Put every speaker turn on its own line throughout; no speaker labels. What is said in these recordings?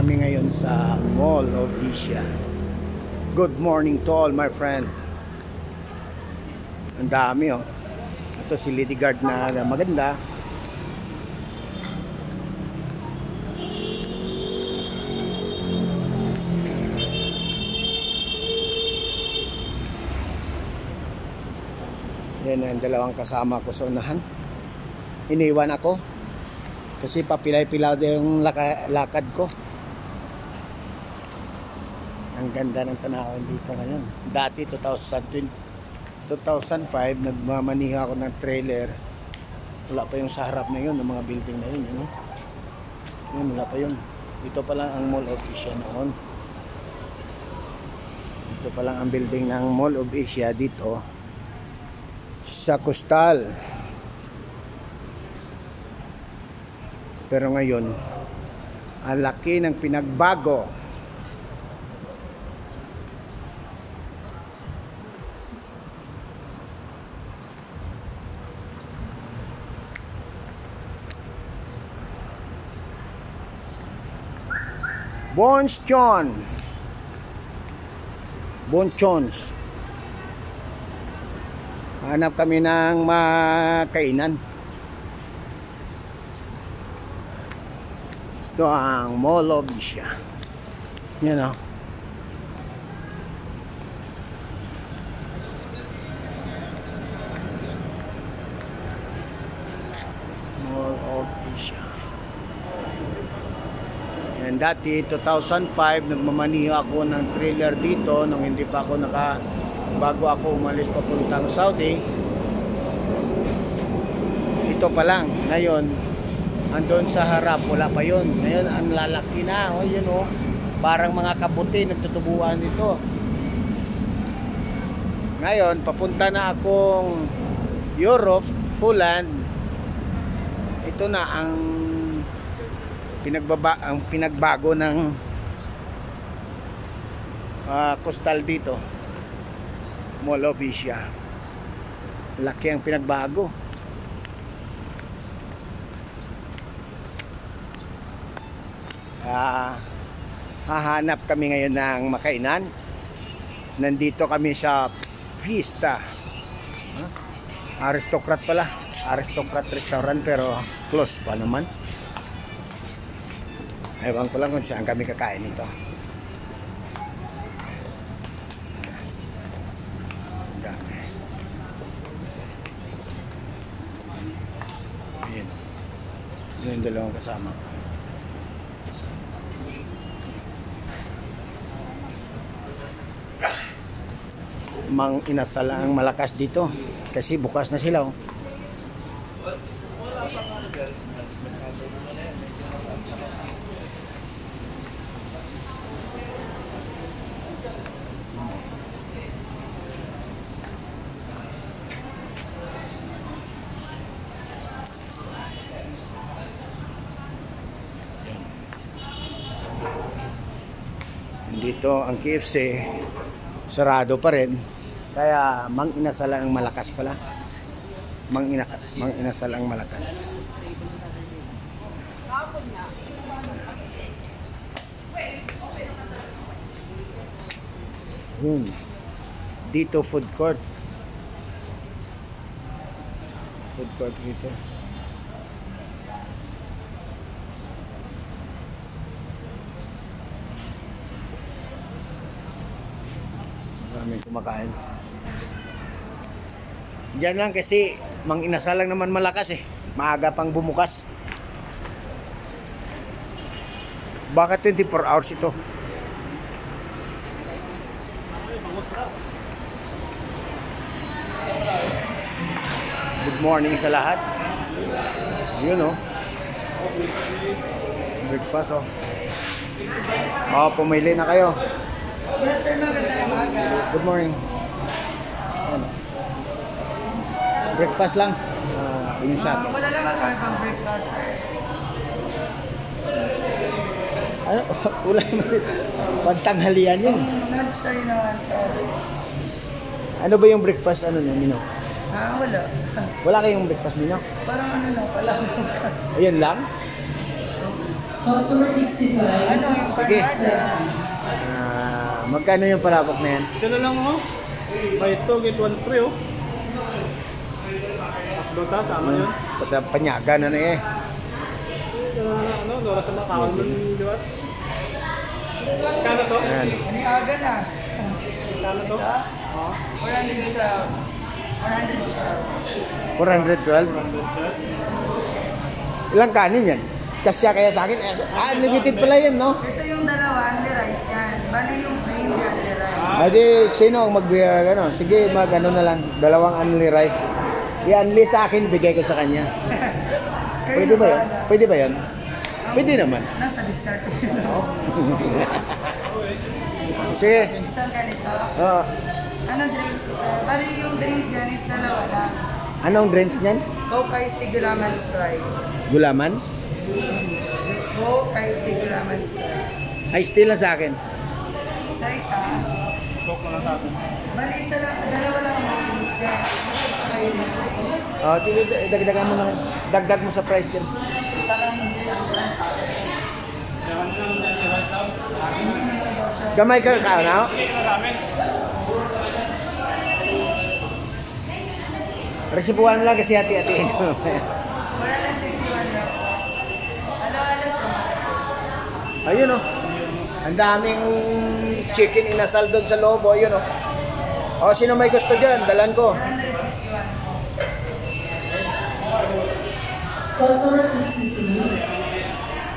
kami ngayon sa Mall of Asia. Good morning to all my friend. Ang dami oh. Ito si Lady Guard na maganda. Yan ang dalawang kasama ko sa unahan. Iniwan ako kasi papilay-pilaw yung lakad ko. Ang ganda ng tanawin dito ngayon. Dati 2005 nagmamaniho ako ng trailer. Wala pa yung sa harap na yun, ng mga building na yun, you know? Yun, wala pa yun. Ito pa lang ang Mall of Asia noon. Ito pa lang ang building ng Mall of Asia dito sa Coastal. Pero ngayon, ang laki ng pinagbago. Bonchons. Hanap kami ng makainan. Ito ang Mall of Asia. Yan o. Mall of Asia. Yan, dati 2005 nagmamaniho ako ng trailer dito nung hindi pa ako bago ako umalis papuntang Saudi. Ito pa lang. Ngayon, andun sa harap, wala pa yun. Ngayon, ang lalaki na. O, yun o. Parang mga kabuti, nagtutubuan dito. Ngayon, papunta na akong Europe, Holland. Ito na ang pinagbago ng coastal dito. Mall of Asia. Laki ang pinagbago. Hahanap kami ngayon ng makainan. Nandito kami sa Fiesta. Aristocrat pala. Aristocrat restaurant pero close pa naman. Ewan ko lang kung saan kami kakain ito. Ayan. Yun yung dalawang kasama. Mang inasal ang malakas dito kasi bukas na sila oh. Dito ang KFC sarado pa rin. Kaya mang inasal ang malakas pala. Mang inasal ang malakas. Dito food court. Food court dito. Maraming kumakain. Diyan lang kasi mang inasal lang naman malakas eh. Maaga pang bumukas. Baka 24 hours ito. Good morning sa lahat. Yun oh. Breakfast oh. Oh, pumili na kayo.
Yes sir, magandang umaga.
Good morning. Ano? Breakfast lang. Yung sa akin.
Wala naman kami pang breakfast sir.
Ano? Wala naman. Pantanghalian yun eh.
Lunch tayo naman to.
Ano ba yung breakfast ano nyo, Mino?
Wala.
Wala kayong breakfast, Mino?
Parang ano lang, pala.
Ayan lang?
Customer 65.
Ano yung
Sige.
panada?
Magkano yung palabok na yan?
Ito na lang oh. May ito, get one free oh. Dota, tama yun.
Panyaga na na eh.
Ano, Dora sa makakal mo yung liwat. Kano to?
Ayan.
Ano yung aga na?
Kano to?
400 siya. 400 siya.
412. Ilang kanin yan? Kasya kaya sa akin. Unlimited pala yan, no?
Ito yung dalawa, only rice yan. Bali yung green, only rice.
Adi, sino ang ano? Sige, ano na lang. 2 only rice. I-unli sa akin, bigay ko sa kanya.
Kayo
Pwede ba
na
yan?
bahala.
Pwede ba yan? Pwede naman.
Nasa discard siya.
Sige.
Isang ganito.
Oh,
Anong drinks isa? Bali yung drinks dyan is dalawa lang.
anong drinks niyan?
Coke Ice Tea Gulaman Sprite.
Gulaman?
Coke Ice Tea Gulaman Sprite.
Ay, still lang sa akin.
Isa-isa.
Coke na lang sa atin.
Bali isa lang, dalawa lang ang drinks dyan. Kayo na.
Oh, dagdagan mo na. Dagdag mo sa price din.
Isa lang hindi ang lang sa akin.
Kaya ano lang dyan si Right Now?
Gamay ka ka, no?
Okay na sa amin.
Resipuan lang kasi hati-hatiin.
Wala lang siya iwan na po. Alo-alas naman.
Ayun oh. Ang daming chicken inasal doon sa loob. Oh, ayun oh. Oh, sino may gusto dyan? Dalan ko.
151.
Customer 66.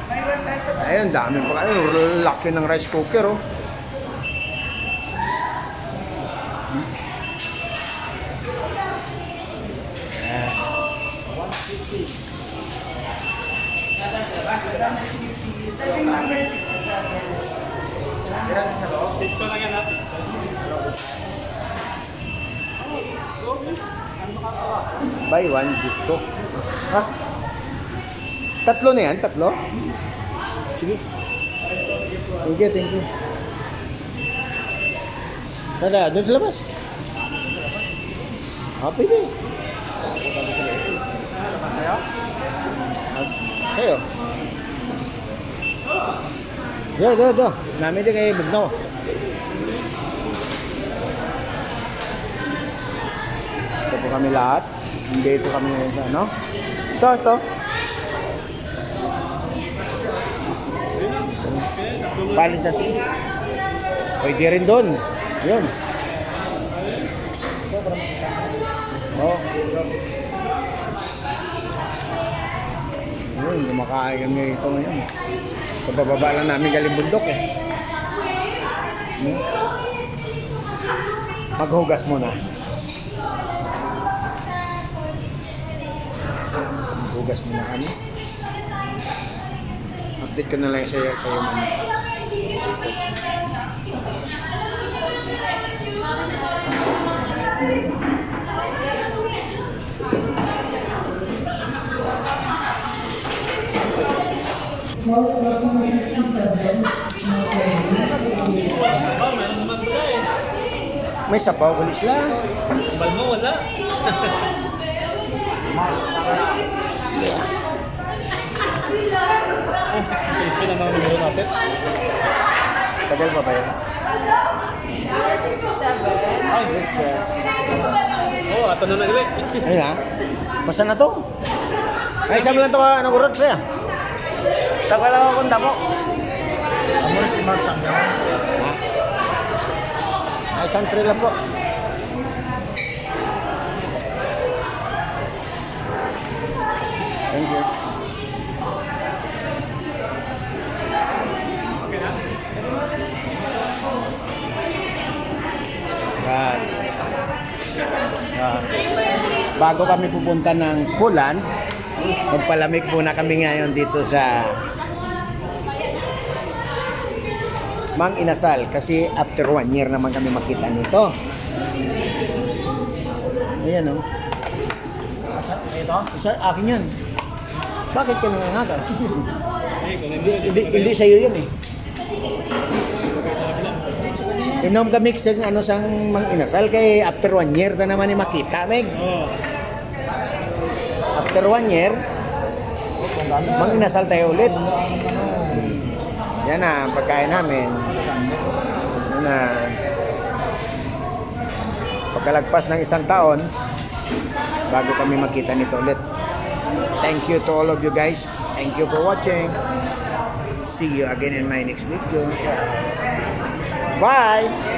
May 1 peso pa.
Ayun, dami pa kayo. Laki ng rice cooker oh.
Serving number 67.
Pizza lang yan ha, pizza.
Buy one, get two. Ha? Tatlo na yan? Tatlo? Sige. Thank you, thank you. Sada, doon sa labas. Ah, pwede. Kayo? Do. Namin din kayo bugnaw. Ito po kami lahat. Hindi ito kami ngayon sa ano. Ito. Palis natin. Pwede rin doon. Yun. Oh. Yun, kumakain kami ito ngayon. Pababa lang namin galing bundok eh. Maghugas muna. Maghugas muna kami. Update ko na lang sa'yo kayo mami.
Customer 67.
Meron naman pala eh.
May sapaw ko isla.
Bal mo wala. Oh, 67 na naman numero natin.
Tagal pa ba yun?
Ay,
Yes, sir.
oh, ato na nag-rek.
Ayun ha? Basta na to. Ay, sabi lang to ka, anong urot pa yan? Tagal lang ako kung damo.
Amo na si Mark Sangyaw.
Ay, isang tray lang po. Thank you. Yan. Yan. Bago kami pupunta ng Pulan, magpalamig muna kami ngayon dito sa Mang Inasal kasi after 1 year naman kami makita nito. Ayan o.
Ito?
Isa, akin yan. Bakit ka nangangaka? Hindi sa'yo yan eh. Inom kami sa ano sang Mang Inasal kay after 1 year na naman ni makita, Meg.
Oo.
After 1 year, Mang Inasal tayo ulit. Yan na ang pagkain namin. Yan na. Pagkalagpas ng isang taon, bago kami magkita nito ulit. Thank you to all of you guys. Thank you for watching. See you again in my next video. Bye!